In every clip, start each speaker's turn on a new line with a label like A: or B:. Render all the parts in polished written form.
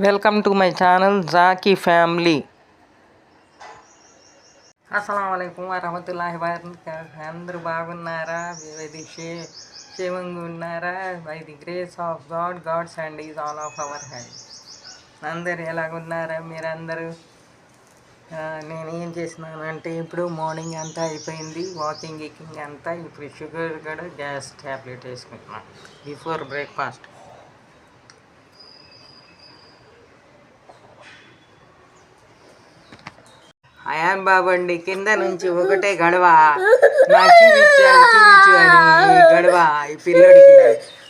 A: Welcome to my channel Zaki family. అస్సలాముఅలైకుం వరహమతుల్లాహి వబరకాతుహు. అందరూ బాగున్నారా? ఇది క్షేమంగా ఉన్నారా? By the grace of gods and is all of our hand. అందరు ఎలాగున్నారా మీరందరూ? నేను ఏం చేసినానంటే ఇప్పుడు మార్నింగ్ అంతా అయిపోయింది, వాకింగ్ గీకింగ్ అంతా. ఇప్పుడు షుగర్ కూడా గ్యాస్ ట్యాబ్లెట్ వేసుకుంటున్నాను బిఫోర్ బ్రేక్ఫాస్ట్. అయాన్ బాబు అండి, కింద నుంచి ఒకటే గడవ నాకు చూపించు అని గడవ. ఈ పిల్లడికి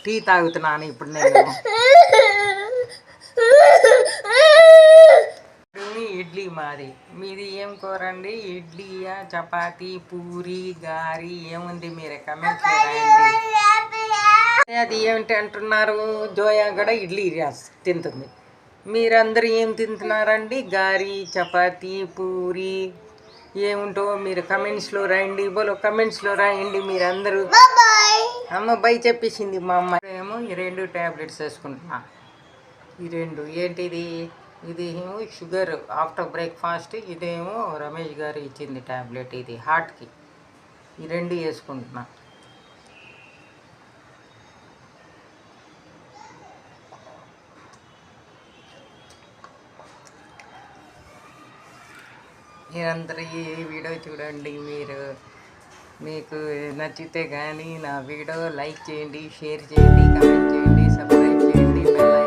A: టీ తాగుతున్నాను ఇప్పుడు నేను. ఇడ్లీ మాది. మీది ఏం కూరండి? ఇడ్లీయా, చపాతి, పూరి, గారి ఏముంది? మీరే కమెంట్స్ రాయండి. అది ఏమిటి అంటున్నారు? జోయా కూడా ఇడ్లీ తింటుంది. మీరందరూ ఏం తింటున్నారండి? గారి, చపాతి, పూరి ఏముంటో మీరు కమెంట్స్లో రాయండి. కమెంట్స్లో రాయండి మీరందరూ. అమ్మ బై చెప్పేసింది మా అమ్మ. ఏమో ఈ 2 ట్యాబ్లెట్స్ వేసుకుంటున్నా. ఈ 2 ఏంటిది? ఇది ఏమో షుగర్ ఆఫ్టర్ బ్రేక్ఫాస్ట్, ఇదేమో రమేష్ గారు ఇచ్చింది ట్యాబ్లెట్, ఇది హార్ట్కి. ఈ 2 వేసుకుంటున్నా. మీరందరూ ఈ వీడియో చూడండి. మీకు నచ్చితే కానీ నా వీడియో లైక్ చేయండి, షేర్ చేయండి, కామెంట్ చేయండి, సబ్స్క్రైబ్ చేయండి, బెల్